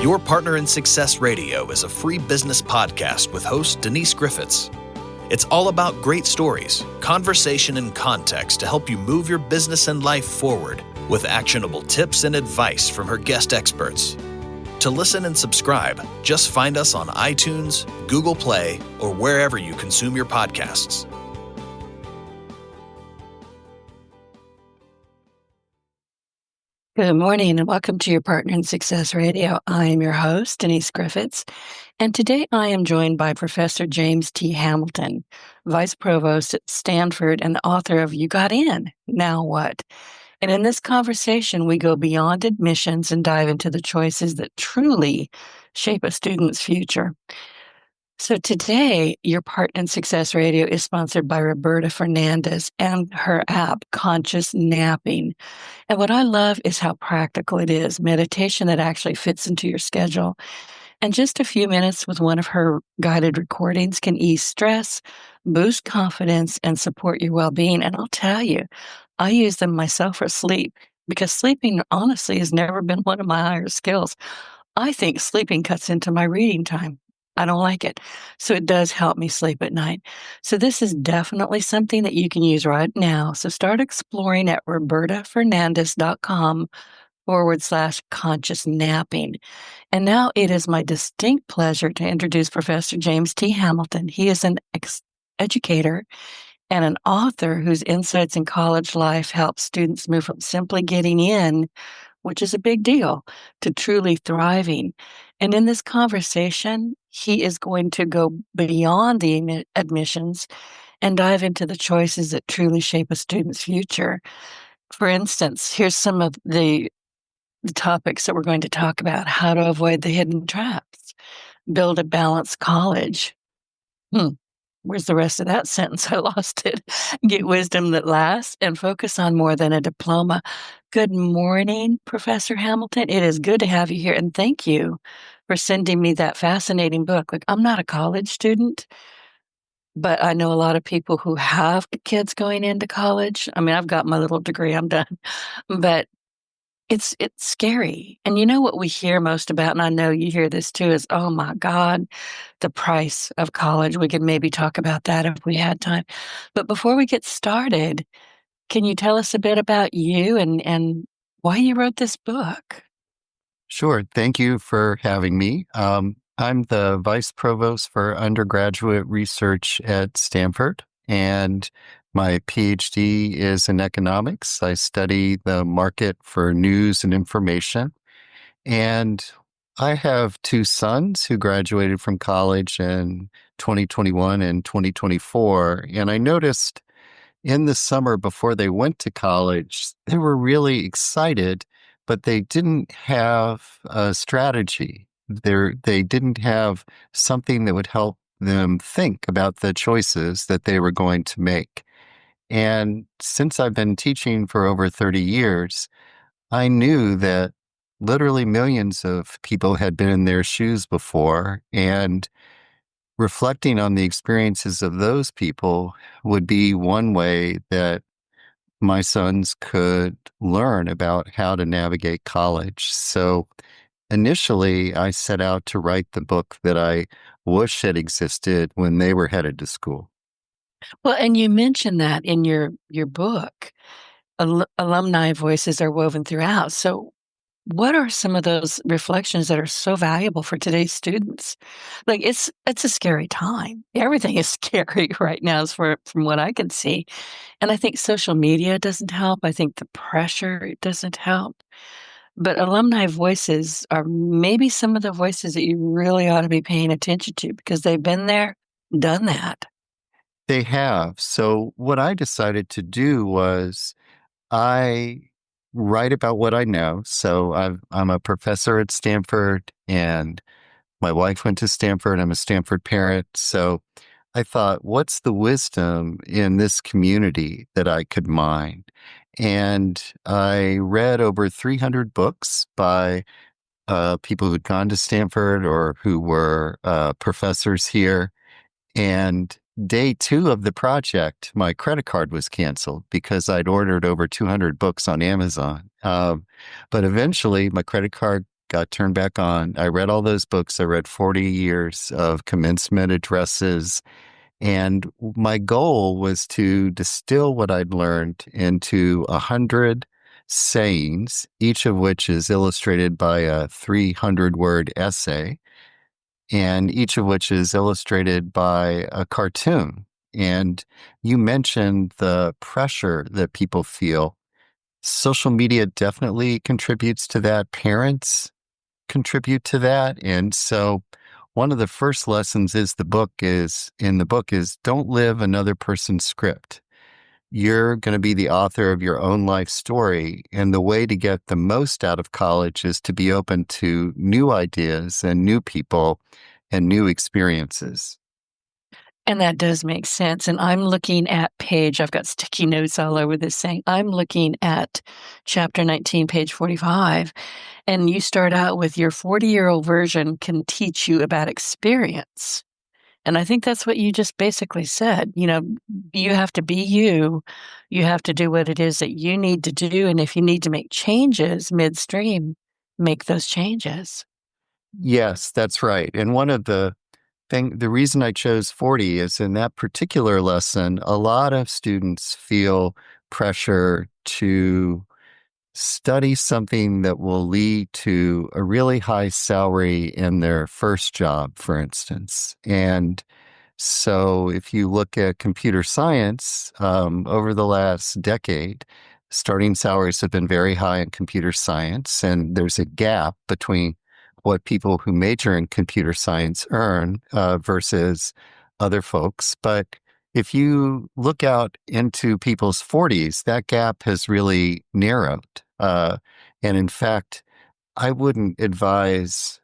Your Partner in Success Radio is a free business podcast with host Denise Griffitts. It's all about great stories, conversation, and context to help you move your business and life forward with actionable tips and advice from her guest experts. To listen and subscribe, just find us on iTunes, Google Play, or wherever you consume your podcasts. Good morning and welcome to your Partner in Success Radio. I am your host, Denise Griffitts, and today I am joined by Professor James T. Hamilton, Vice Provost at Stanford and the author of You Got In, Now What? And in this conversation, we go beyond admissions and dive into the choices that truly shape a student's future. So today, your Partner in Success Radio is sponsored by Roberta Fernandez and her app, Conscious Napping. And what I love is how practical it is, meditation that actually fits into your schedule. And just a few minutes with one of her guided recordings can ease stress, boost confidence, and support your well-being. And I'll tell you, I use them myself for sleep because sleeping, honestly, has never been one of my higher skills. I think sleeping cuts into my reading time. I don't like it. So it does help me sleep at night. So this is definitely something that you can use right now. So start exploring at robertafernandez.com/conscious napping. And now it is my distinct pleasure to introduce Professor James T. Hamilton. He is an educator and an author whose insights in college life help students move from simply getting in, which is a big deal, to truly thriving. And in this conversation, he is going to go beyond the admissions and dive into the choices that truly shape a student's future. For instance, here's some of the topics that we're going to talk about: how to avoid the hidden traps, build a balanced college. Where's the rest of that sentence? I lost it. Get wisdom that lasts and focus on more than a diploma. Good morning, Professor Hamilton. It is good to have you here. And thank you for sending me that fascinating book. Like, I'm not a college student, but I know a lot of people who have kids going into college. I mean, I've got my little degree, I'm done. But it's scary. And you know what we hear most about, and I know you hear this too, is, oh my God, the price of college. We could maybe talk about that if we had time. But before we get started, can you tell us a bit about you and why you wrote this book? Sure. Thank you for having me. I'm the Vice Provost for Undergraduate Research at Stanford, and my PhD is in economics. I study the market for news and information. And I have two sons who graduated from college in 2021 and 2024. And I noticed in the summer before they went to college, they were really excited, but they didn't have a strategy. They didn't have something that would help them think about the choices that they were going to make. And since I've been teaching for over 30 years, I knew that literally millions of people had been in their shoes before, and reflecting on the experiences of those people would be one way that my sons could learn about how to navigate college. So initially, I set out to write the book that I wish had existed when they were headed to school. Well, and you mentioned that in your book, alumni voices are woven throughout. So what are some of those reflections that are so valuable for today's students? Like, it's a scary time. Everything is scary right now, from what I can see. And I think social media doesn't help. I think the pressure doesn't help. But alumni voices are maybe some of the voices that you really ought to be paying attention to because they've been there, done that. They have. So what I decided to do was I write about what I know. So I'm a professor at Stanford, and my wife went to Stanford. I'm a Stanford parent. So I thought, what's the wisdom in this community that I could mine? And I read over 300 books by people who'd gone to Stanford or who were professors here. And day 2 of the project, my credit card was canceled because I'd ordered over 200 books on Amazon. But eventually my credit card got turned back on. I read all those books. I read 40 years of commencement addresses. And my goal was to distill what I'd learned into 100 sayings, each of which is illustrated by a 300-word essay, and each of which is illustrated by a cartoon. And you mentioned the pressure that people feel. Social media definitely contributes to that. Parents contribute to that. And so one of the first lessons is in the book is don't live another person's script. You're going to be the author of your own life story. And the way to get the most out of college is to be open to new ideas and new people and new experiences. And that does make sense. And I'm looking at I've got sticky notes all over this saying, I'm looking at chapter 19, page 45. And you start out with your 40-year-old version can teach you about experience. And I think that's what you just basically said. You know, you have to be you. You have to do what it is that you need to do. And if you need to make changes midstream, make those changes. Yes, that's right. And one of the reason I chose 40 is in that particular lesson, a lot of students feel pressure to study something that will lead to a really high salary in their first job, for instance. And so if you look at computer science, over the last decade, starting salaries have been very high in computer science, and there's a gap between what people who major in computer science earn versus other folks. But if you look out into people's 40s, that gap has really narrowed. And in fact, I wouldn't advise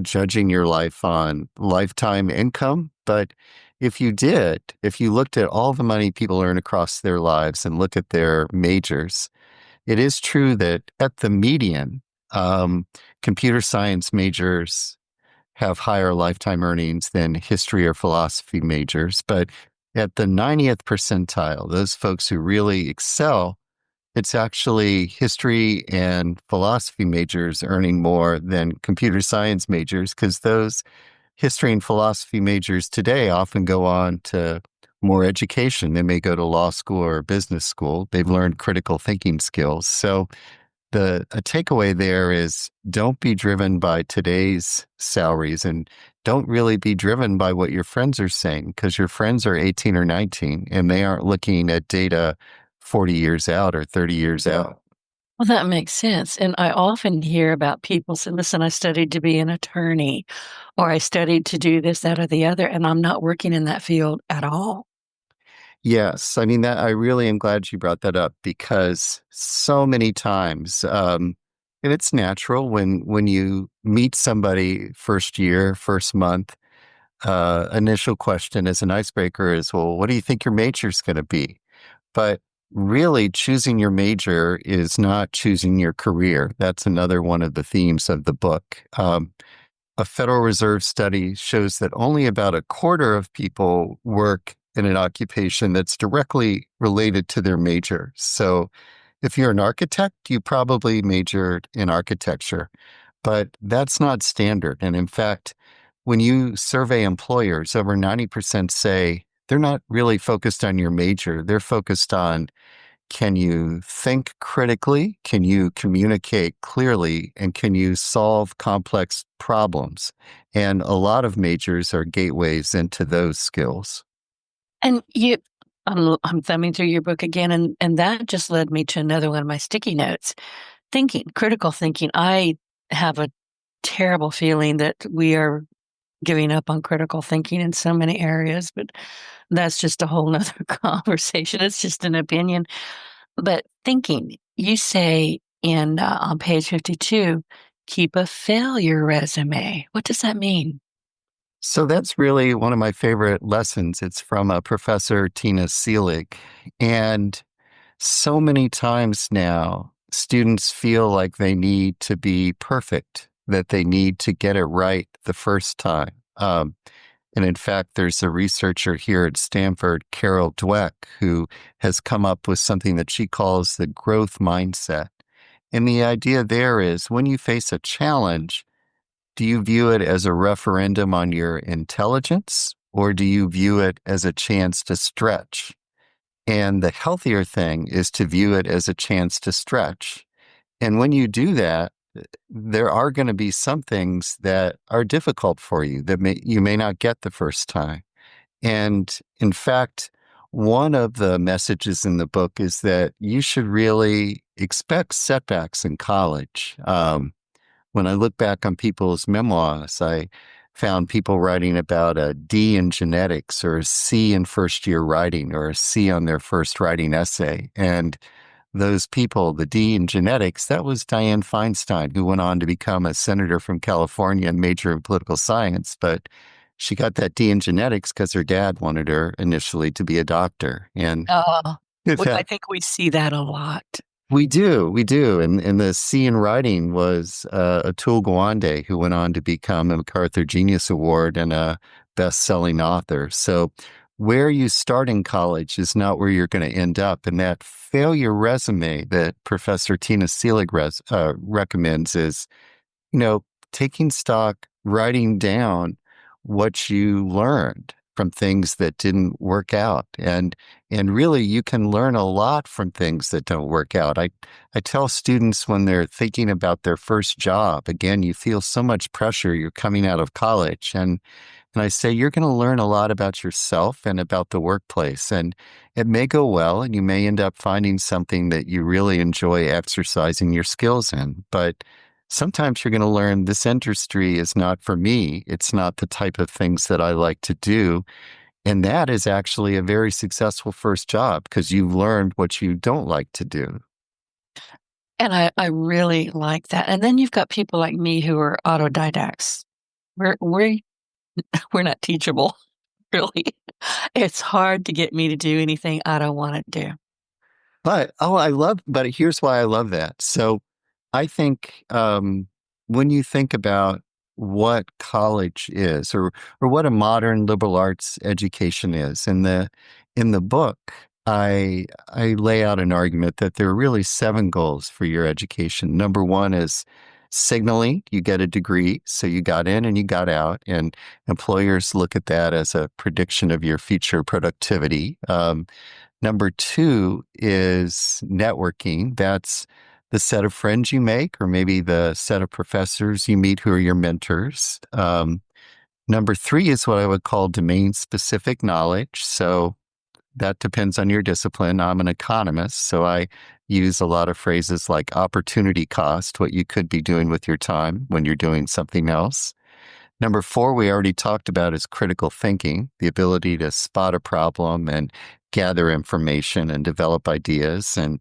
judging your life on lifetime income. But if you looked at all the money people earn across their lives and look at their majors, it is true that at the median, computer science majors have higher lifetime earnings than history or philosophy majors. But at the 90th percentile, those folks who really excel, it's actually history and philosophy majors earning more than computer science majors, because those history and philosophy majors today often go on to more education. They may go to law school or business school. They've learned critical thinking skills. So a takeaway there is don't be driven by today's salaries and don't really be driven by what your friends are saying, because your friends are 18 or 19 and they aren't looking at data 40 years out or 30 years out. Well, that makes sense. And I often hear about people say, listen, I studied to be an attorney, or I studied to do this, that, or the other, and I'm not working in that field at all. Yes. I mean, I really am glad you brought that up, because so many times, and it's natural when you meet somebody first year, first month, initial question as an icebreaker is, well, what do you think your major's going to be? But really, choosing your major is not choosing your career. That's another one of the themes of the book. A Federal Reserve study shows that only about a quarter of people work in an occupation that's directly related to their major. So if you're an architect, you probably majored in architecture, but that's not standard. And in fact, when you survey employers, over 90% say they're not really focused on your major. They're focused on, can you think critically? Can you communicate clearly? And can you solve complex problems? And a lot of majors are gateways into those skills. And I'm thumbing through your book again, and that just led me to another one of my sticky notes. Critical thinking. I have a terrible feeling that we are giving up on critical thinking in so many areas, but that's just a whole nother conversation. It's just an opinion. But thinking, you say on page 52, keep a failure resume. What does that mean? So that's really one of my favorite lessons. It's from a professor, Tina Seelig. And so many times now, students feel like they need to be perfect, that they need to get it right the first time. And in fact, there's a researcher here at Stanford, Carol Dweck, who has come up with something that she calls the growth mindset. And the idea there is when you face a challenge, do you view it as a referendum on your intelligence, or do you view it as a chance to stretch? And the healthier thing is to view it as a chance to stretch. And when you do that, there are going to be some things that are difficult for you that you may not get the first time. And in fact, one of the messages in the book is that you should really expect setbacks in college. When I look back on people's memoirs, I found people writing about a D in genetics or a C in first year writing or a C on their first writing essay. And those people, the D in genetics, that was Dianne Feinstein, who went on to become a senator from California and major in political science. But she got that D in genetics because her dad wanted her initially to be a doctor. And I think we see that a lot. we do. And the C in writing was Atul Gawande, who went on to become a MacArthur Genius Award and a best-selling author. So where you start in college is not where you're going to end up. And that failure resume that Professor Tina Seelig recommends is, taking stock, writing down what you learned from things that didn't work out. And really you can learn a lot from things that don't work out. I tell students when they're thinking about their first job, again, you feel so much pressure, you're coming out of college, and I say, you're going to learn a lot about yourself and about the workplace. And it may go well, and you may end up finding something that you really enjoy exercising your skills in. But sometimes you're going to learn this industry is not for me. It's not the type of things that I like to do. And that is actually a very successful first job because you've learned what you don't like to do. And I really like that. And then you've got people like me who are autodidacts. We're not teachable, really. It's hard to get me to do anything I don't want to do. But here's why I love that. So I think when you think about what college is or what a modern liberal arts education is, in the book, I lay out an argument that there are really 7 goals for your education. Number 1 is signaling. You get a degree, so you got in and you got out, and employers look at that as a prediction of your future productivity. Number 2 is networking. That's the set of friends you make, or maybe the set of professors you meet who are your mentors. Number 3 is what I would call domain-specific knowledge. So that depends on your discipline. I'm an economist, so I use a lot of phrases like opportunity cost, what you could be doing with your time when you're doing something else. Number 4, we already talked about, is critical thinking, the ability to spot a problem and gather information and develop ideas. And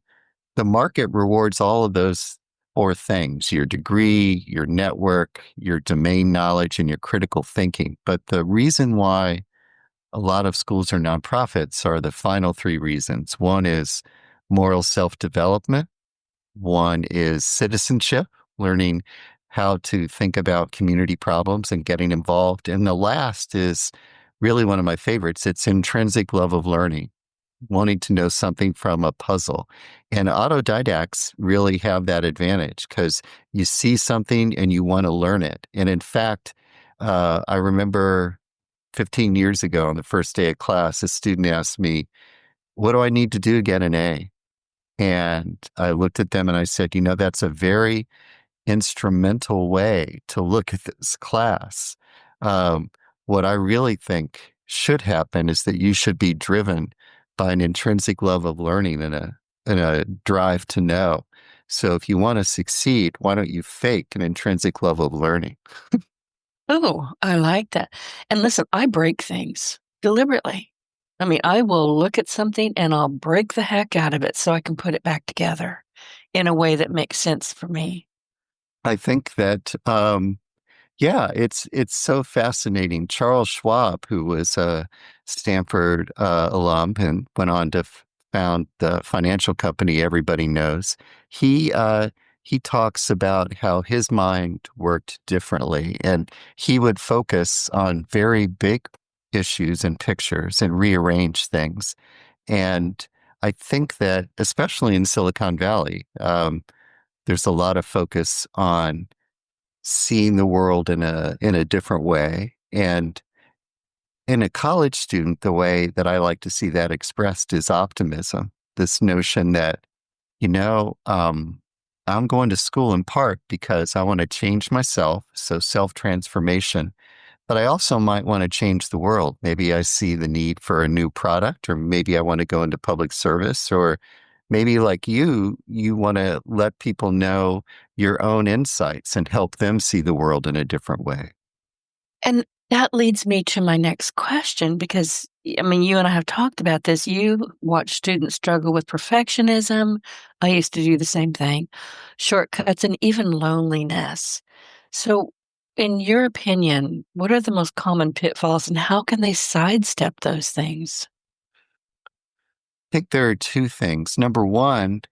the market rewards all of those 4 things: your degree, your network, your domain knowledge, and your critical thinking. But the reason why a lot of schools are nonprofits are the final 3 reasons. 1 is moral self-development. 1 is citizenship, learning how to think about community problems and getting involved. And the last is really one of my favorites. It's intrinsic love of learning, wanting to know something from a puzzle. And autodidacts really have that advantage because you see something and you want to learn it. And in fact, I remember 15 years ago on the first day of class, a student asked me, "What do I need to do to get an A?" And I looked at them and I said, that's a very instrumental way to look at this class. What I really think should happen is that you should be driven by an intrinsic love of learning and a drive to know. So if you want to succeed, why don't you fake an intrinsic love of learning? Oh, I like that. And listen, I break things deliberately. I mean, I will look at something and I'll break the heck out of it so I can put it back together in a way that makes sense for me. I think that, it's so fascinating. Charles Schwab, who was a Stanford alum and went on to found the financial company everybody knows, he talks about how his mind worked differently, and he would focus on very big issues and pictures and rearrange things. And I think that, especially in Silicon Valley, there's a lot of focus on seeing the world in a different way. And in a college student, the way that I like to see that expressed is optimism. This notion that, you know, I'm going to school in part because I want to change myself, so self-transformation, but I also might want to change the world. Maybe I see the need for a new product, or maybe I want to go into public service, or maybe like you want to let people know your own insights and help them see the world in a different way. And that leads me to my next question because, I mean, you and I have talked about this. You watch students struggle with perfectionism. I used to do the same thing, shortcuts, and even loneliness. So, in your opinion, what are the most common pitfalls and how can they sidestep those things? I think there are two things. Number one,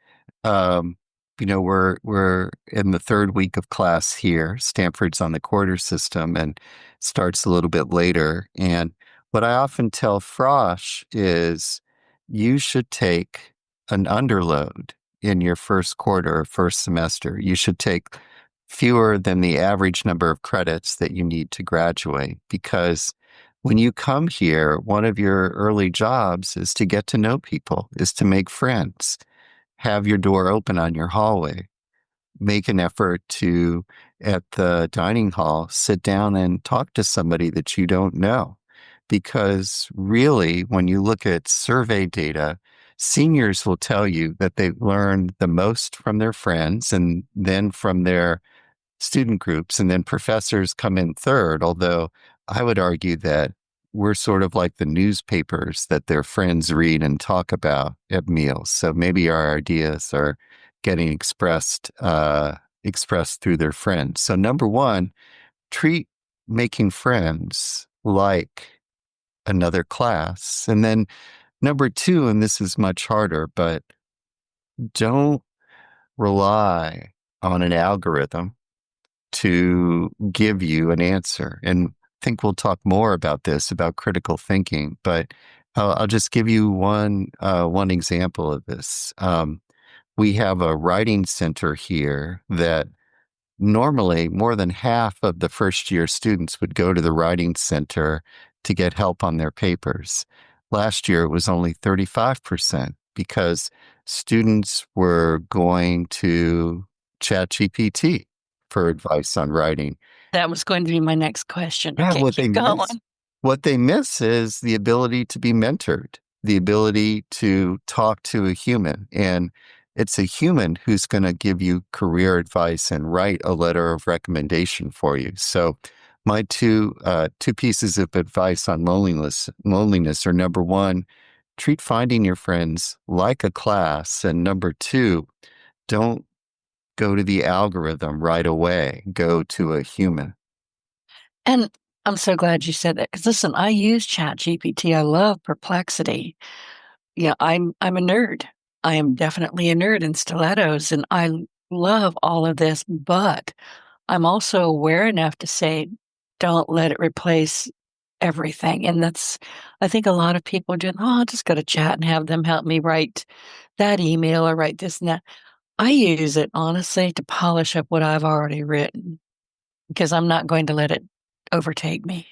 um, we're in the third week of class here. Stanford's on the quarter system and starts a little bit later. And what I often tell Frosh is you should take an underload in your first quarter or first semester. You should take fewer than the average number of credits that you need to graduate, because when you come here, one of your early jobs is to get to know people, is to make friends, have your door open on your hallway, make an effort to, at the dining hall, sit down and talk to somebody that you don't know. Because really, when you look at survey data, seniors will tell you that they learned the most from their friends and then from their student groups, and then professors come in third, although I would argue that we're sort of like the newspapers that their friends read and talk about at meals. So maybe our ideas are getting expressed through their friends. So number one, treat making friends like another class. And then number two, and this is much harder, but don't rely on an algorithm to give you an answer. And I think we'll talk more about this, about critical thinking, but I'll just give you one example of this. We have a writing center here that normally more than half of the first year students would go to the writing center to get help on their papers. Last year, it was only 35% because students were going to ChatGPT for advice on writing. That was going to be my next question. Yeah, Okay, keep going. what they miss is the ability to be mentored, the ability to talk to a human. And it's a human who's going to give you career advice and write a letter of recommendation for you. So my two pieces of advice on loneliness are: number one, treat finding your friends like a class. And number two, don't go to the algorithm right away. Go to a human. And I'm so glad you said that because listen, I use ChatGPT. I love Perplexity. Yeah, I'm a nerd. I am definitely a nerd in stilettos, and I love all of this, but I'm also aware enough to say, don't let it replace everything. And that's, I think a lot of people do, oh, I'll just go to chat and have them help me write that email or write this and that. I use it honestly to polish up what I've already written because I'm not going to let it overtake me.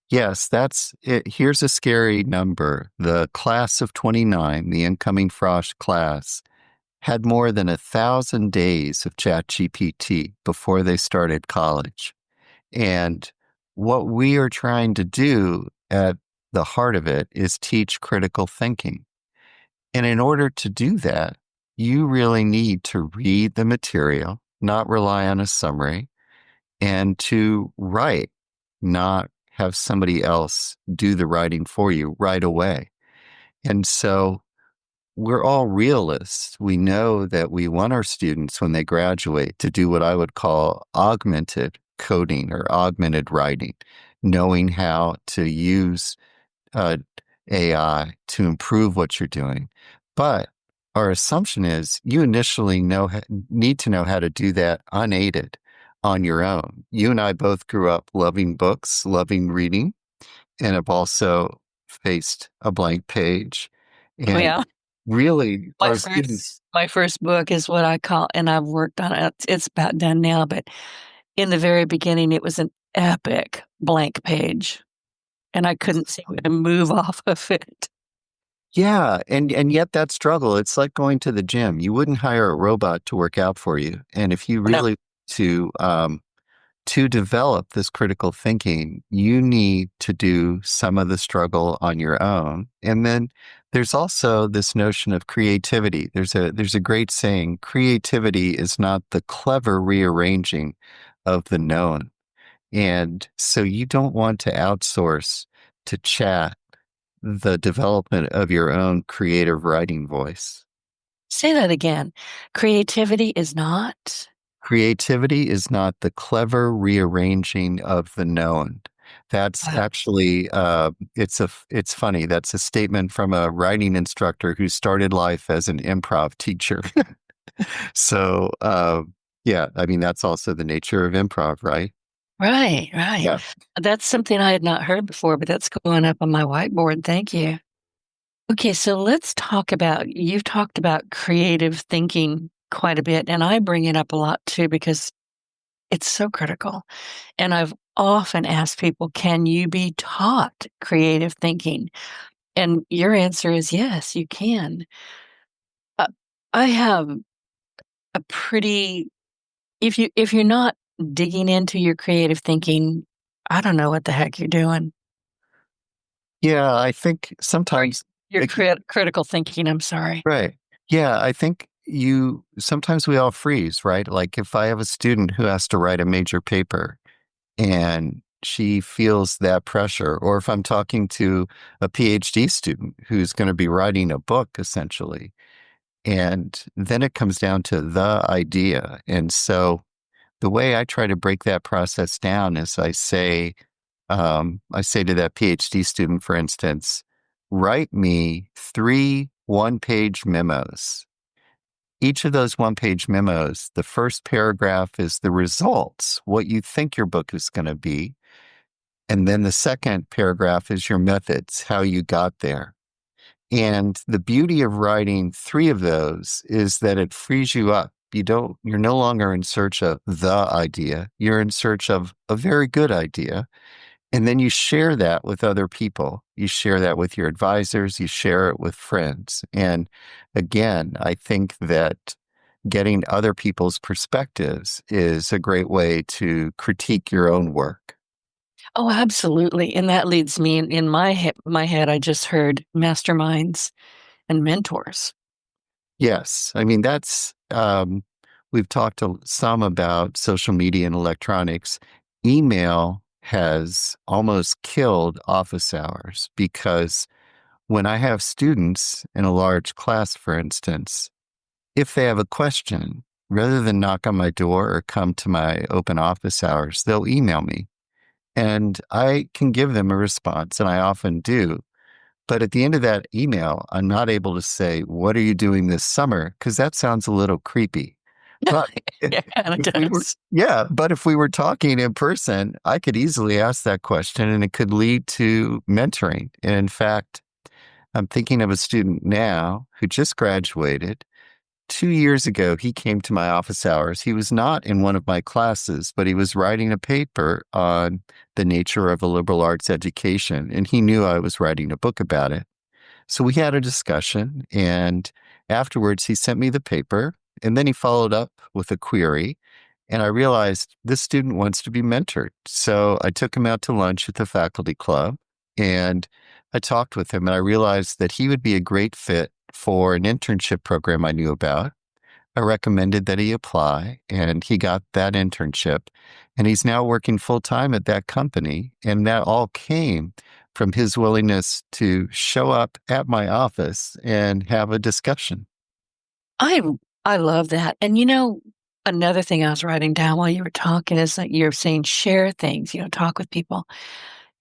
Yes, that's it. Here's a scary number. The class of 29, the incoming Frosh class, had more than 1,000 days of ChatGPT before they started college. And what we are trying to do at the heart of it is teach critical thinking. And in order to do that, you really need to read the material, not rely on a summary, and to write, not have somebody else do the writing for you right away. And so we're all realists. We know that we want our students when they graduate to do what I would call augmented coding or augmented writing, knowing how to use uh, AI to improve what you're doing. But our assumption is you initially need to know how to do that unaided on your own. You and I both grew up loving books, loving reading, and have also faced a blank page. Oh, And yeah. Really, My our first students. my first book is what I call, and I've worked on it. It's about done now, but in the very beginning, it was an epic blank page, and I couldn't seem to move off of it. Yeah, and yet that struggle, it's like going to the gym. You wouldn't hire a robot to work out for you. And if you No. really to develop this critical thinking, you need to do some of the struggle on your own. And then there's also this notion of creativity. There's a great saying, creativity is not the clever rearranging of the known. And so you don't want to outsource to chat the development of your own creative writing voice. Say that again. Creativity is not? Creativity is not the clever rearranging of the known. That's Wow. actually it's funny. That's a statement from a writing instructor who started life as an improv teacher. So yeah, I mean that's also the nature of improv, right? Right, right. Yeah. That's something I had not heard before, but that's going up on my whiteboard. Thank you. Okay, so let's talk about you've talked about creative thinking quite a bit, and I bring it up a lot too because it's so critical. And I've often asked people, can you be taught creative thinking? And your answer is yes, you can. Uh, I have a pretty if you're not digging into your creative thinking, I don't know what the heck you're doing. Yeah, I think Or sometimes your like, critical thinking, I'm sorry. right. Yeah, I think you sometimes we all freeze, right? Like if I have a student who has to write a major paper and she feels that pressure, or if I'm talking to a PhD student who's going to be writing a book essentially, and then it comes down to the idea. And so the way I try to break that process down is I say to that PhD student, for instance, write me 3 one-page memos. Each of those one-page memos, the first paragraph is the results, what you think your book is going to be. And then the second paragraph is your methods, how you got there. And the beauty of writing 3 of those is that it frees you up. You're no longer in search of the idea. You're in search of a very good idea. And then you share that with other people. You share that with your advisors. You share it with friends. And again, I think that getting other people's perspectives is a great way to critique your own work. Oh, absolutely. And that leads me in my head, I just heard masterminds and mentors. Yes. I mean, we've talked some about social media and electronics. Email has almost killed office hours because when I have students in a large class, for instance, if they have a question, rather than knock on my door or come to my open office hours, they'll email me and I can give them a response, and I often do. But at the end of that email, I'm not able to say, what are you doing this summer? Because that sounds a little creepy. But Yeah, kind of if we were, does. yeah, but if we were talking in person, I could easily ask that question and it could lead to mentoring. And in fact, I'm thinking of a student now who just graduated. 2 years ago, he came to my office hours. He was not in one of my classes, but he was writing a paper on the nature of a liberal arts education. And he knew I was writing a book about it. So we had a discussion, and afterwards he sent me the paper, and then he followed up with a query. And I realized this student wants to be mentored. So I took him out to lunch at the faculty club, and I talked with him, and I realized that he would be a great fit for an internship program I knew about. I recommended that he apply, and he got that internship. And he's now working full time at that company. And that all came from his willingness to show up at my office and have a discussion. I I love that. And another thing I was writing down while you were talking is that you're saying share things, talk with people.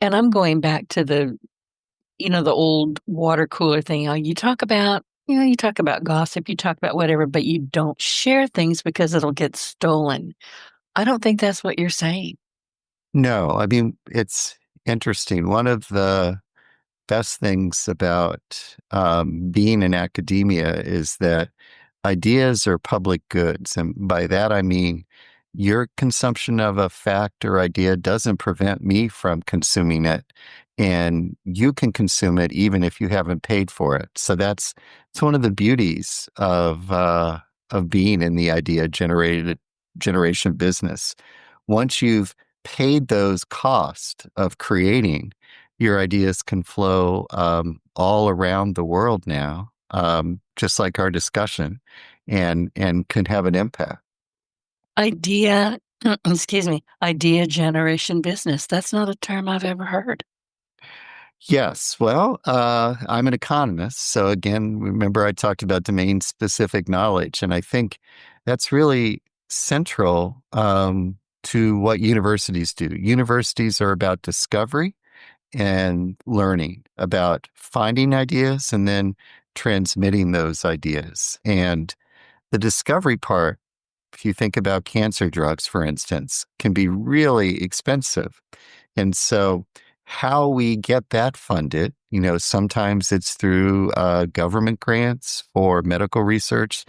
And I'm going back to the old water cooler thing. You talk about gossip, you talk about whatever, but you don't share things because it'll get stolen. I don't think that's what you're saying. No, I mean, it's interesting. One of the best things about being in academia is that ideas are public goods. And by that, I mean your consumption of a fact or idea doesn't prevent me from consuming it. And you can consume it even if you haven't paid for it. So it's one of the beauties of being in the idea generation business. Once you've paid those costs of creating, your ideas can flow all around the world now, just like our discussion, and can have an impact. Idea, excuse me, idea generation business. That's not a term I've ever heard. Yes. Well, I'm an economist. So again, remember I talked about domain specific knowledge, and I think that's really central to what universities do. Universities are about discovery and learning, about finding ideas and then transmitting those ideas. And the discovery part, if you think about cancer drugs, for instance, can be really expensive. And so how we get that funded, sometimes it's through government grants for medical research.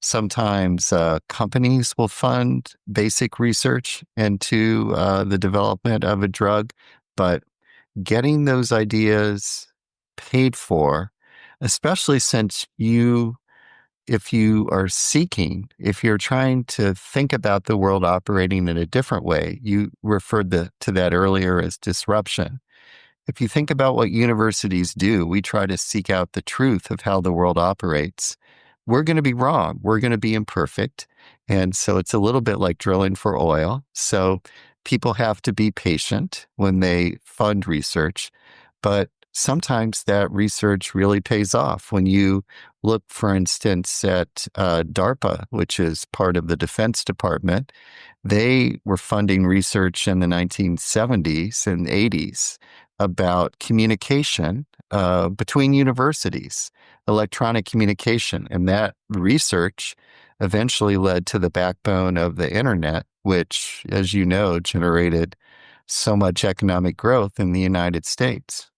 Sometimes companies will fund basic research into the development of a drug. But getting those ideas paid for, especially since if you are seeking, if you're trying to think about the world operating in a different way, you referred to that earlier as disruption. If you think about what universities do, we try to seek out the truth of how the world operates. We're going to be wrong. We're going to be imperfect. And so it's a little bit like drilling for oil. So people have to be patient when they fund research. But sometimes that research really pays off. When you look, for instance, at DARPA, which is part of the Defense Department, they were funding research in the 1970s and 80s about communication between universities, electronic communication. And that research eventually led to the backbone of the internet, which, as you know, generated so much economic growth in the United States.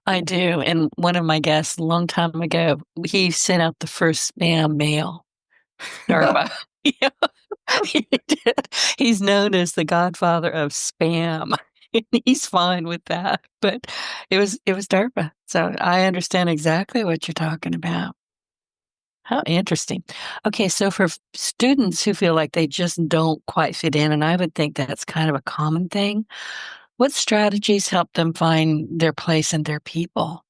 I do. And one of my guests a long time ago, he sent out the first spam mail. DARPA. Yeah, he did. He's known as the godfather of spam. He's fine with that. But it was DARPA. So I understand exactly what you're talking about. How interesting. Okay, so for students who feel like they just don't quite fit in, and I would think that's kind of a common thing, what strategies help them find their place and their people?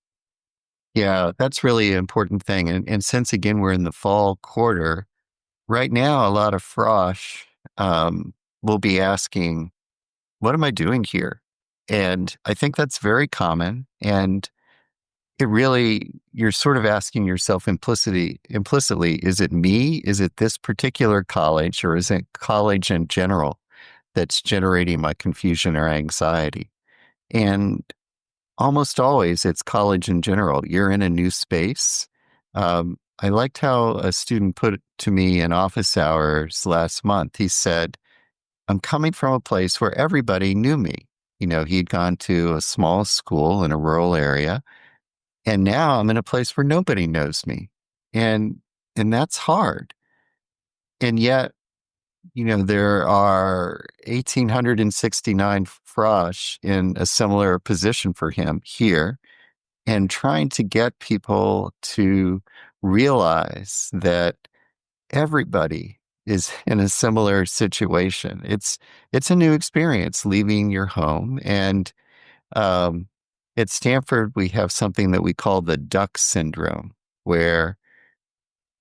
Yeah, that's really an important thing. And since, again, we're in the fall quarter, right now, a lot of frosh will be asking, what am I doing here? And I think that's very common. And you're sort of asking yourself implicitly, is it me? Is it this particular college, or is it college in general that's generating my confusion or anxiety? And almost always it's college in general. You're in a new space. I liked how a student put it to me in office hours last month. He said, I'm coming from a place where everybody knew me. He'd gone to a small school in a rural area, and now I'm in a place where nobody knows me. And that's hard. And yet, there are 1,869 frosh in a similar position for him here, and trying to get people to realize that everybody is in a similar situation. It's a new experience leaving your home. And at Stanford, we have something that we call the duck syndrome, where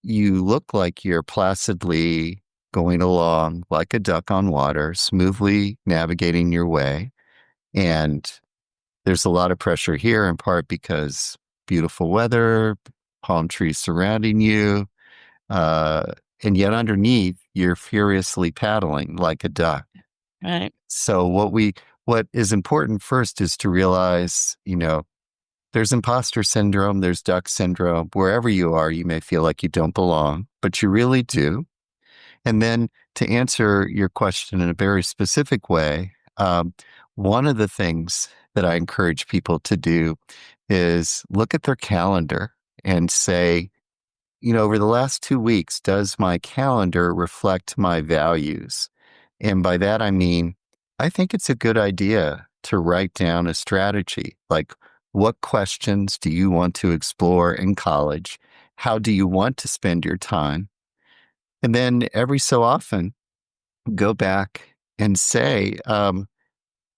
you look like you're placidly going along like a duck on water, smoothly navigating your way. And there's a lot of pressure here, in part because beautiful weather, palm trees surrounding you, and yet underneath, you're furiously paddling like a duck. Right. So what is important first is to realize, there's imposter syndrome, there's duck syndrome. Wherever you are, you may feel like you don't belong, but you really do. And then to answer your question in a very specific way, one of the things that I encourage people to do is look at their calendar and say, over the last 2 weeks, does my calendar reflect my values? And by that, I mean, I think it's a good idea to write down a strategy. Like, what questions do you want to explore in college? How do you want to spend your time? And then every so often, go back and say, over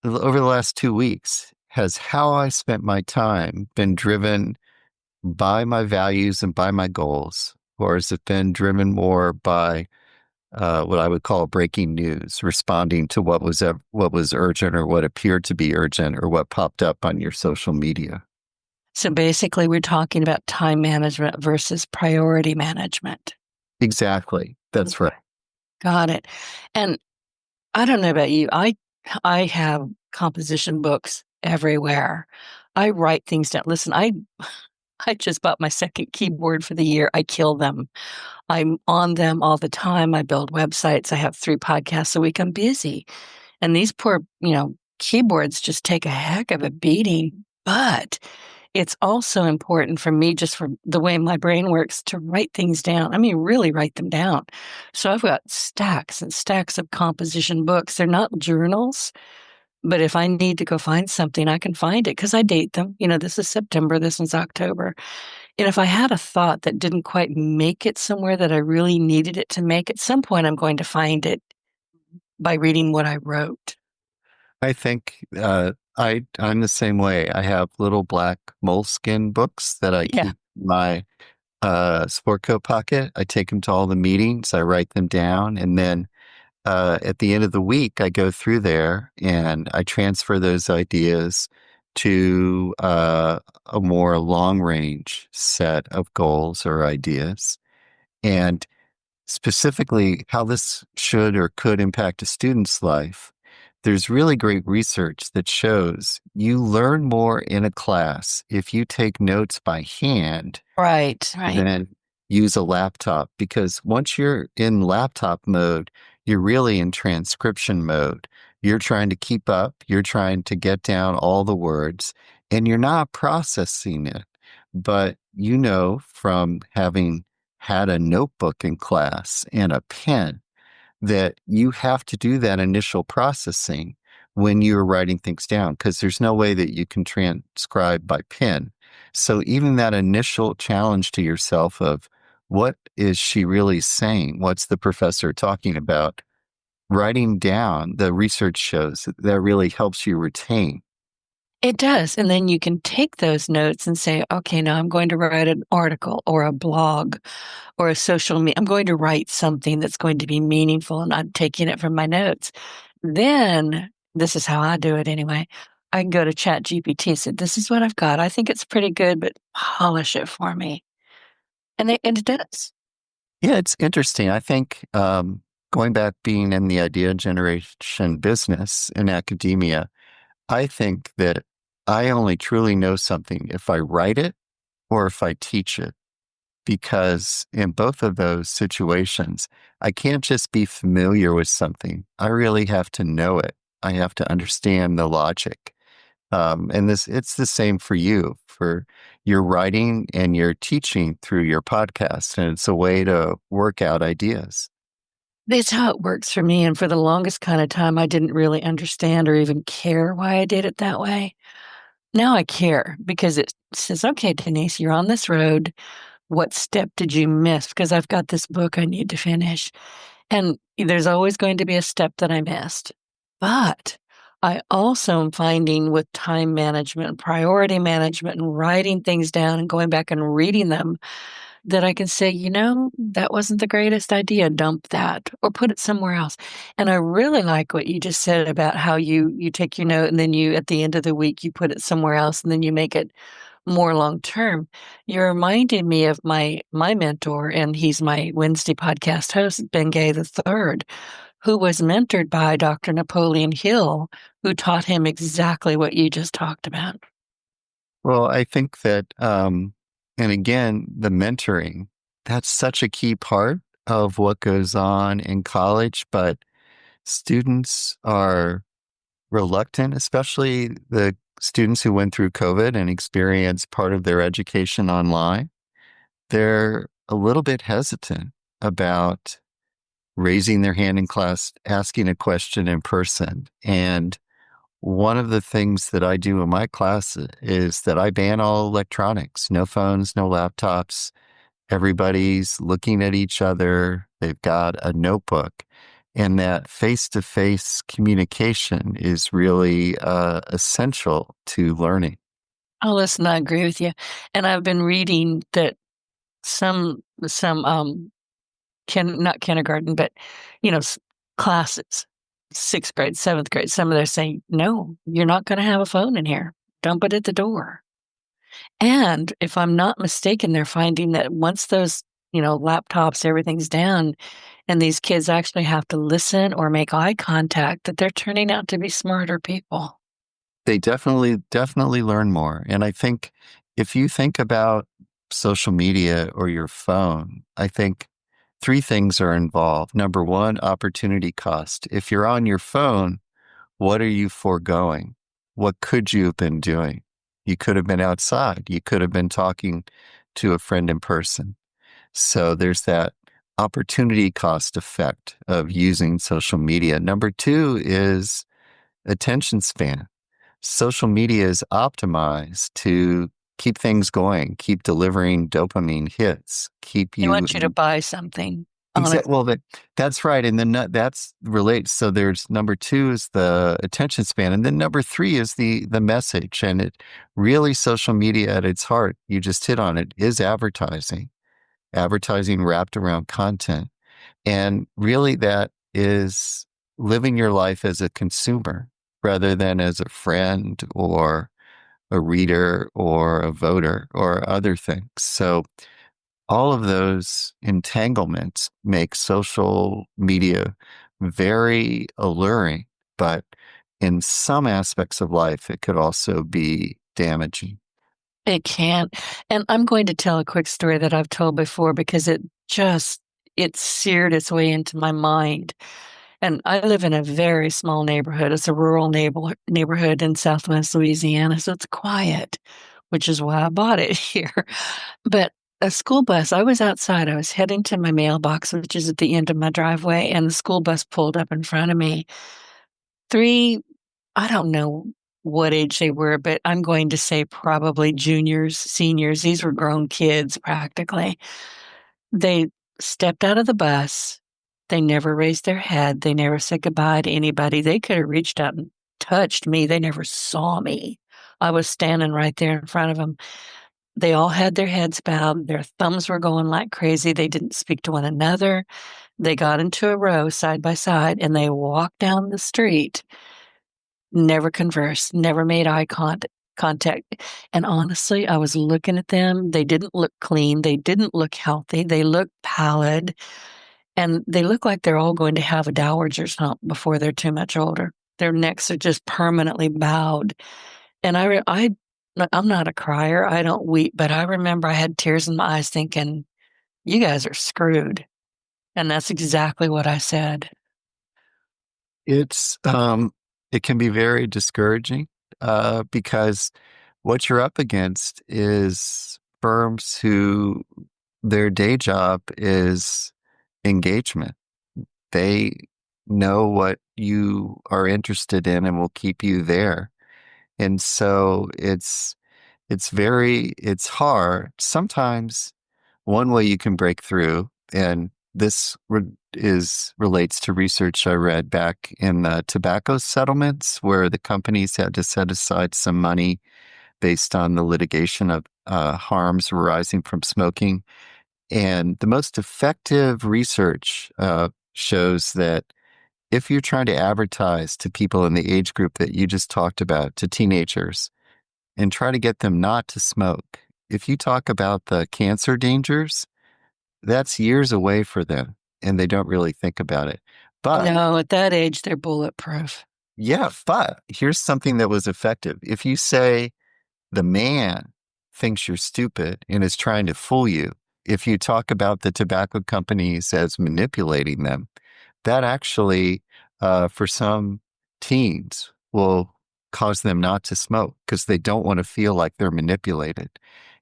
the last 2 weeks, has how I spent my time been driven by my values and by my goals? Or has it been driven more by what I would call breaking news, responding to what was urgent or what appeared to be urgent or what popped up on your social media? So basically, we're talking about time management versus priority management. Exactly. That's right. Got it. And I don't know about you. I have composition books everywhere. I write things down. Listen, I just bought my second keyboard for the year. I kill them. I'm on them all the time. I build websites. I have 3 podcasts a week. I'm busy. And these poor, keyboards just take a heck of a beating. But it's also important for me, just for the way my brain works, to write things down. I mean, really write them down. So I've got stacks and stacks of composition books. They're not journals, but if I need to go find something, I can find it because I date them. This is September, this one's October. And if I had a thought that didn't quite make it somewhere that I really needed it to make, at some point I'm going to find it by reading what I wrote. I think I'm the same way. I have little black moleskin books that I Yeah. keep in my sport coat pocket. I take them to all the meetings. I write them down, and then at the end of the week, I go through there and I transfer those ideas to a more long range set of goals or ideas. And specifically, how this should or could impact a student's life. There's really great research that shows you learn more in a class if you take notes by hand Right. than use a laptop, because once you're in laptop mode, you're really in transcription mode. You're trying to keep up, you're trying to get down all the words, and you're not processing it. But from having had a notebook in class and a pen that you have to do that initial processing when you're writing things down, because there's no way that you can transcribe by pen. So even that initial challenge to yourself of what is she really saying? What's the professor talking about? Writing down, the research shows that really helps you retain. It does. And then you can take those notes and say, okay, now I'm going to write an article or a blog or a social media. I'm going to write something that's going to be meaningful, and I'm taking it from my notes. Then, this is how I do it anyway. I can go to Chat GPT and say, this is what I've got. I think it's pretty good, but polish it for me. And it does. Yeah, it's interesting. I think going back, being in the idea generation business in academia, I think that I only truly know something if I write it or if I teach it, because in both of those situations, I can't just be familiar with something. I really have to know it. I have to understand the logic. And it's the same for you, for your writing and your teaching through your podcast. And it's a way to work out ideas. That's how it works for me. And for the longest kind of time, I didn't really understand or even care why I did it that way. Now I care because it says, okay, Denise, you're on this road. What step did you miss? Because I've got this book I need to finish. And there's always going to be a step that I missed. But I also am finding with time management and priority management and writing things down and going back and reading them that I can say, that wasn't the greatest idea. Dump that or put it somewhere else. And I really like what you just said about how you take your note and then you, at the end of the week, you put it somewhere else and then you make it more long term. You're reminding me of my mentor, and he's my Wednesday podcast host, Ben Gay III, who was mentored by Dr. Napoleon Hill, who taught him exactly what you just talked about. Well, I think that, and again, the mentoring, that's such a key part of what goes on in college, but students are reluctant, especially the students who went through COVID and experienced part of their education online, they're a little bit hesitant about raising their hand in class, asking a question in person. And one of the things that I do in my class is that I ban all electronics, no phones, no laptops. Everybody's looking at each other. They've got a notebook. And that face-to-face communication is really essential to learning. Oh, listen, I agree with you. And I've been reading that some not kindergarten, but classes, 6th grade, 7th grade, some of them saying, no, you're not going to have a phone in here. Dump it at the door. And if I'm not mistaken, they're finding that once those, laptops, everything's down, and these kids actually have to listen or make eye contact, that they're turning out to be smarter people. They definitely learn more. And I think if you think about social media or your phone, I think three things are involved. Number one, opportunity cost. If you're on your phone, what are you foregoing? What could you have been doing? You could have been outside. You could have been talking to a friend in person. So there's that opportunity cost effect of using social media. Number two is attention span. Social media is optimized to keep things going, keep delivering dopamine hits, keep They you want you to buy something on it. Exactly. Well, that's right. And then that's relates. So there's number two is the attention span. And then number three is the message. And it really, social media at its heart, you just hit on it, is advertising wrapped around content. And really that is living your life as a consumer rather than as a friend or a reader or a voter or other things. So all of those entanglements make social media very alluring, but in some aspects of life, it could also be damaging. It can. And I'm going to tell a quick story that I've told before because it seared its way into my mind. And I live in a very small neighborhood. It's a rural neighborhood in Southwest Louisiana, so it's quiet, which is why I bought it here. But a school bus, I was outside. I was heading to my mailbox, which is at the end of my driveway, and the school bus pulled up in front of me. Three, I don't know what age they were, but I'm going to say probably juniors, seniors. These were grown kids practically. They stepped out of the bus. They never raised their head. They never said goodbye to anybody. They could have reached out and touched me. They never saw me. I was standing right there in front of them. They all had their heads bowed. Their thumbs were going like crazy. They didn't speak to one another. They got into a row side by side and they walked down the street, never conversed, never made eye contact. And honestly, I was looking at them. They didn't look clean. They didn't look healthy. They looked pallid. And they look like they're all going to have a dowager's hump before they're too much older. Their necks are just permanently bowed. And I'm not a crier. I don't weep, but I remember I had tears in my eyes thinking, you guys are screwed. And that's exactly what I said. It's it can be very discouraging because what you're up against is firms who their day job is engagement. They know what you are interested in and will keep you there. And so it's hard. Sometimes one way you can break through, and this relates to research I read back in the tobacco settlements, where the companies had to set aside some money based on the litigation of harms arising from smoking. And the most effective research shows that if you're trying to advertise to people in the age group that you just talked about, to teenagers, and try to get them not to smoke, if you talk about the cancer dangers, that's years away for them, and they don't really think about it. But No, at that age, they're bulletproof. yeah, but here's something that was effective. If you say the man thinks you're stupid and is trying to fool you, if you talk about the tobacco companies as manipulating them, that actually, for some teens, will cause them not to smoke because they don't want to feel like they're manipulated.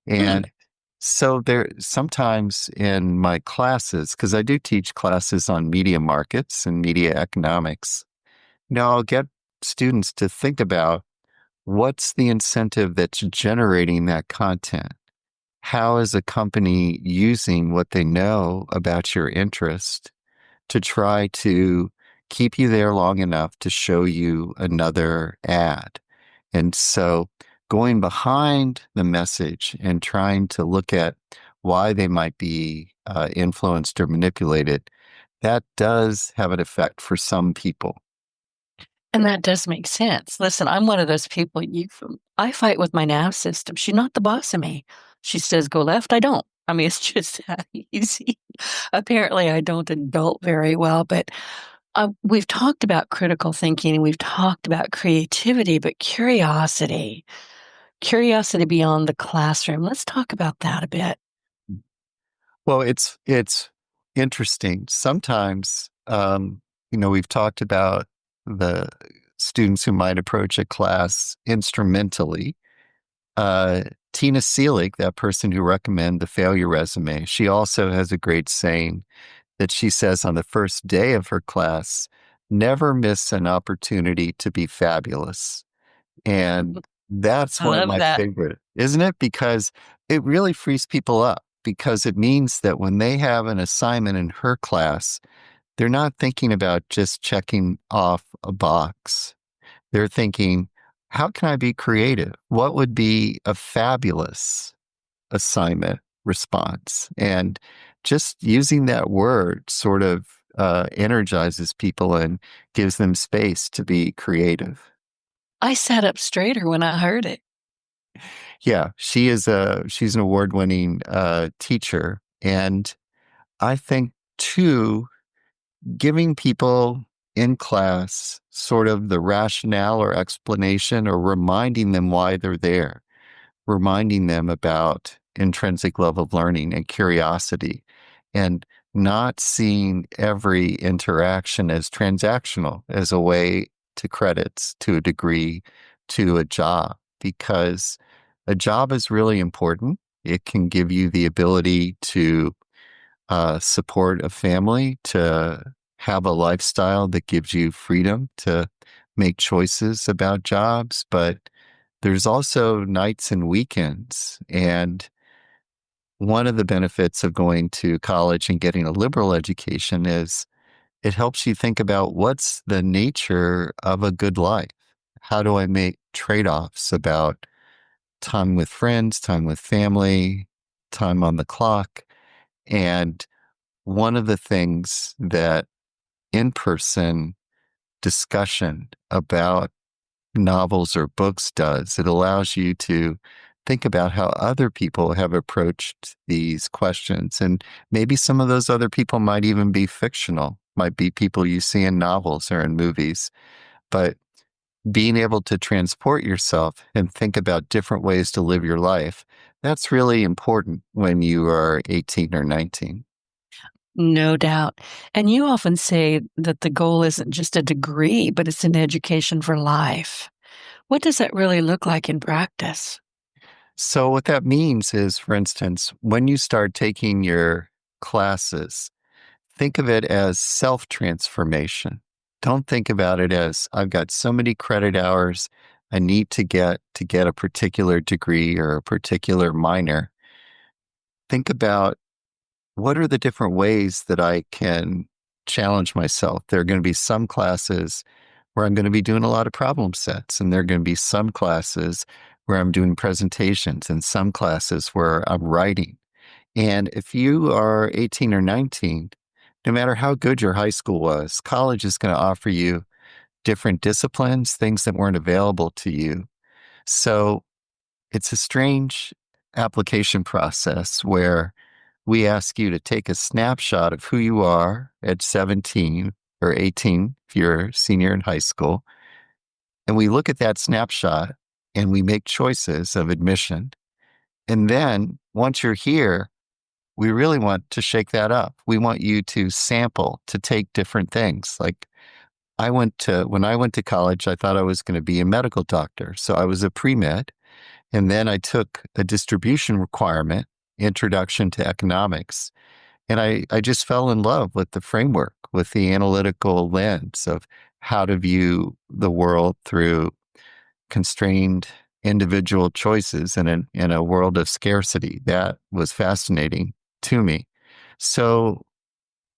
Hmm. And so there sometimes in my classes, because I do teach classes on media markets and media economics, I'll get students to think about what's the incentive that's generating that content? How is a company using what they know about your interest to try to keep you there long enough to show you another ad? And so going behind the message and trying to look at why they might be influenced or manipulated, that does have an effect for some people. And that does make sense. Listen, I'm one of those people I fight with my nav system. She's not the boss of me. She says go left, I don't. I mean, it's just that easy. Apparently, I don't adult very well, but we've talked about critical thinking and we've talked about creativity, but curiosity beyond the classroom. Let's talk about that a bit. Well, it's interesting. Sometimes, we've talked about the students who might approach a class instrumentally. Uh, Tina Seelig, that person who recommended the failure resume, she also has a great saying that she says on the first day of her class, never miss an opportunity to be fabulous. And that's I one of love my that. favorite, isn't it? Because it really frees people up because it means that when they have an assignment in her class, they're not thinking about just checking off a box. They're thinking, how can I be creative? What would be a fabulous assignment response? And just using that word sort of energizes people and gives them space to be creative. I sat up straighter when I heard it. Yeah, she's an award-winning teacher, and I think too, giving people in class sort of the rationale or explanation or reminding them why they're there, reminding them about intrinsic love of learning and curiosity, and not seeing every interaction as transactional, as a way to credits, to a degree, to a job, because a job is really important. It can give you the ability to support a family, to have a lifestyle that gives you freedom to make choices about jobs. But there's also nights and weekends. And one of the benefits of going to college and getting a liberal education is it helps you think about what's the nature of a good life. How do I make trade offs about time with friends, time with family, time on the clock? And one of the things that in person discussion about novels or books does, it allows you to think about how other people have approached these questions. And maybe some of those other people might even be fictional, might be people you see in novels or in movies. But being able to transport yourself and think about different ways to live your life, that's really important when you are 18 or 19. No doubt. And you often say that the goal isn't just a degree, but it's an education for life. What does that really look like in practice? So, what that means is, for instance, when you start taking your classes, think of it as self transformation. Don't think about it as I've got so many credit hours I need to get a particular degree or a particular minor. Think about what are the different ways that I can challenge myself. There are going to be some classes where I'm going to be doing a lot of problem sets, and there are going to be some classes where I'm doing presentations, and some classes where I'm writing. And if you are 18 or 19, no matter how good your high school was, college is going to offer you different disciplines, things that weren't available to you. So it's a strange application process where we ask you to take a snapshot of who you are at 17 or 18 if you're a senior in high school. And we look at that snapshot and we make choices of admission. And then once you're here, we really want to shake that up. We want you to sample, to take different things. Like when I went to college, I thought I was going to be a medical doctor. So I was a pre-med. And then I took a distribution requirement, Introduction to Economics. And I just fell in love with the framework, with the analytical lens of how to view the world through constrained individual choices in a world of scarcity. That was fascinating to me. So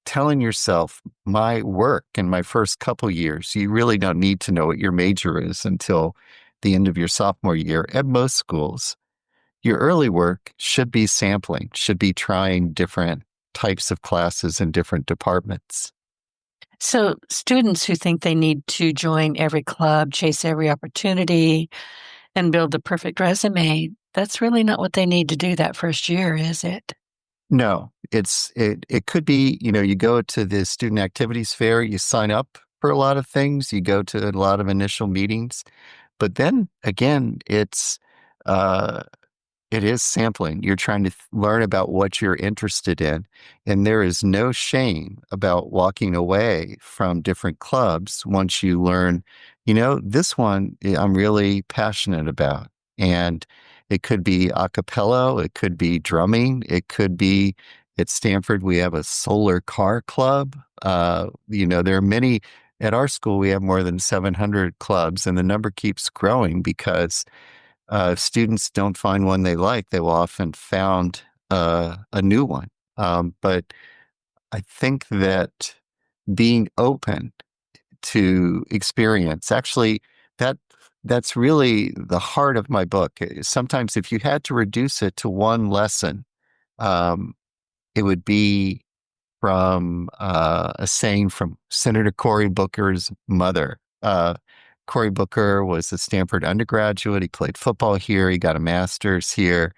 telling yourself my work in my first couple years, you really don't need to know what your major is until the end of your sophomore year at most schools. Your early work should be sampling, should be trying different types of classes in different departments. So students who think they need to join every club, chase every opportunity, and build the perfect resume, that's really not what they need to do that first year, is it? No, it could be, you go to the student activities fair, you sign up for a lot of things, you go to a lot of initial meetings, but then again, uh it is sampling. You're trying to learn about what you're interested in. And there is no shame about walking away from different clubs once you learn, this one I'm really passionate about. And it could be a cappella, it could be drumming, it could be at Stanford, we have a solar car club. There are many. At our school, we have more than 700 clubs, and the number keeps growing because if students don't find one they like, they will often found a new one. But I think that being open to experience, actually, that that's really the heart of my book. Sometimes, if you had to reduce it to one lesson, um, it would be from a saying from Senator Cory Booker's mother. Cory Booker was a Stanford undergraduate. He played football here. He got a master's here.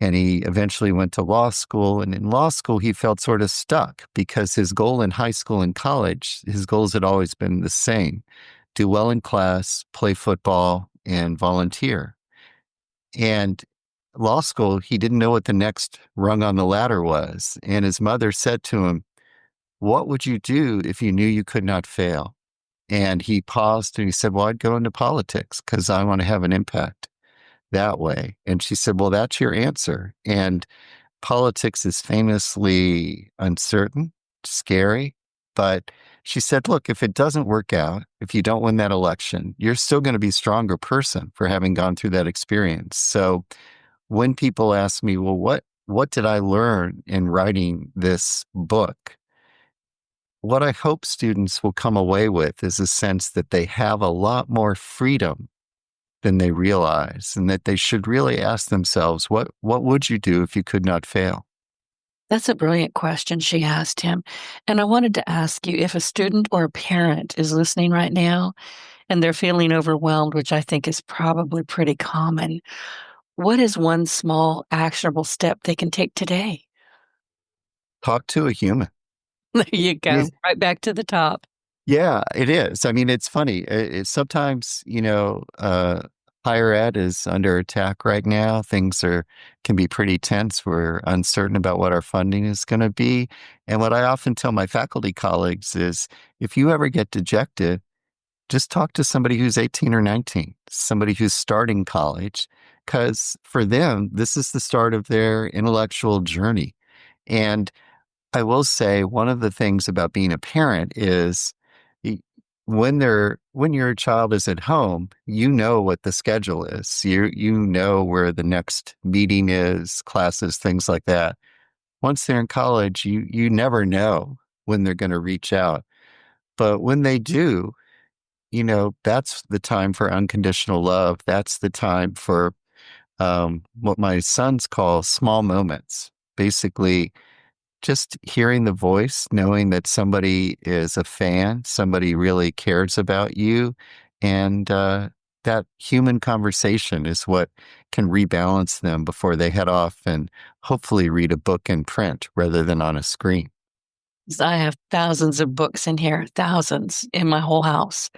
And he eventually went to law school. And in law school, he felt sort of stuck because his goal in high school and college, his goals had always been the same: do well in class, play football, and volunteer. And law school, he didn't know what the next rung on the ladder was. And his mother said to him, "What would you do if you knew you could not fail?" And he paused and he said, "Well, I'd go into politics because I want to have an impact that way." And she said, "Well, that's your answer." And politics is famously uncertain, scary. But she said, "Look, if it doesn't work out, if you don't win that election, you're still going to be a stronger person for having gone through that experience." So when people ask me, "Well, what did I learn in writing this book?" What I hope students will come away with is a sense that they have a lot more freedom than they realize, and that they should really ask themselves, what would you do if you could not fail? That's a brilliant question she asked him. And I wanted to ask you, if a student or a parent is listening right now and they're feeling overwhelmed, which I think is probably pretty common, what is one small actionable step they can take today? Talk to a human. There you go. Right back to the top. Yeah, it is. I mean, it's funny. Sometimes, higher ed is under attack right now. Things can be pretty tense. We're uncertain about what our funding is going to be. And what I often tell my faculty colleagues is, if you ever get dejected, just talk to somebody who's 18 or 19, somebody who's starting college, because for them, this is the start of their intellectual journey. And I will say one of the things about being a parent is y- when your child is at home, you know what the schedule is. You know where the next meeting is, classes, things like that. Once they're in college, you never know when they're going to reach out. But when they do, that's the time for unconditional love. That's the time for what my sons call small moments. Basically, just hearing the voice, knowing that somebody is a fan, somebody really cares about you, and that human conversation is what can rebalance them before they head off and hopefully read a book in print rather than on a screen. I have thousands of books in here, thousands in my whole house.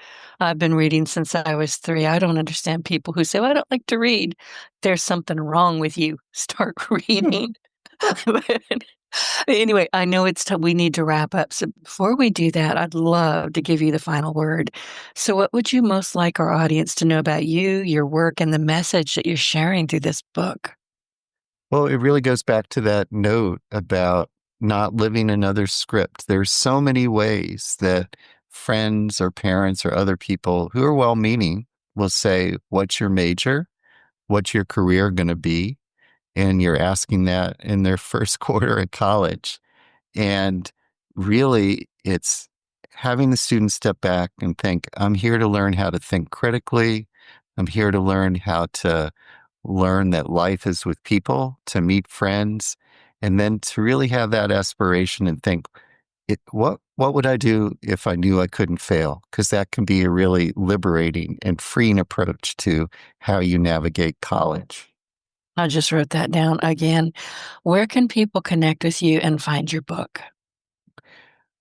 I've been reading since I was 3. I don't understand people who say, "Well, I don't like to read." There's something wrong with you. Start reading. Anyway, I know we need to wrap up. So before we do that, I'd love to give you the final word. So what would you most like our audience to know about you, your work, and the message that you're sharing through this book? Well, it really goes back to that note about not living another script. There's so many ways that friends or parents or other people who are well-meaning will say, "What's your major? What's your career going to be?" And you're asking that in their first quarter at college. And really, it's having the students step back and think, I'm here to learn how to think critically. I'm here to learn how to learn that life is with people, to meet friends, and then to really have that aspiration and think, what would I do if I knew I couldn't fail? Because that can be a really liberating and freeing approach to how you navigate college. I just wrote that down again. Where can people connect with you and find your book?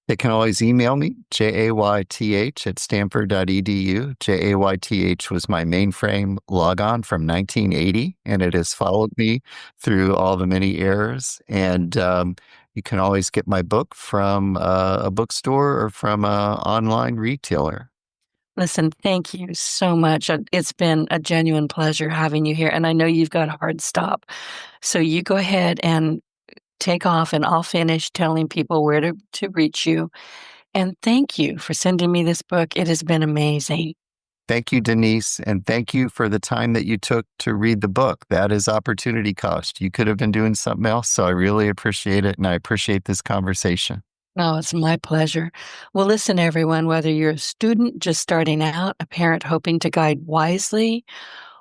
They can always email me, jayth at stanford.edu. Jayth was my mainframe logon from 1980, and it has followed me through all the many eras. And you can always get my book from a bookstore or from an online retailer. Listen, thank you so much. It's been a genuine pleasure having you here. And I know you've got a hard stop. So you go ahead and take off, and I'll finish telling people where to reach you. And thank you for sending me this book. It has been amazing. Thank you, Denise, and thank you for the time that you took to read the book. That is opportunity cost. You could have been doing something else, so I really appreciate it, and I appreciate this conversation. Oh, it's my pleasure. Well, listen, everyone, whether you're a student just starting out, a parent hoping to guide wisely,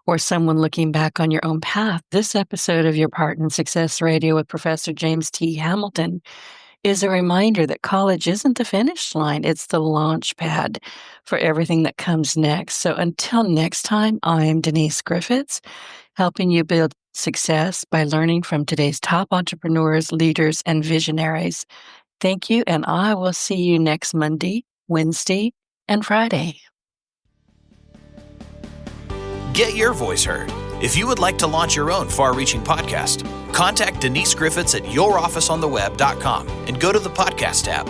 or someone looking back on your own path, this episode of Your Part in Success Radio with Professor James T. Hamilton is a reminder that college isn't the finish line, it's the launch pad for everything that comes next. So until next time, I'm Denise Griffitts, helping you build success by learning from today's top entrepreneurs, leaders, and visionaries. Thank you, and I will see you next Monday, Wednesday, and Friday. Get your voice heard. If you would like to launch your own far-reaching podcast, contact Denise Griffitts at yourofficeontheweb.com and go to the podcast tab.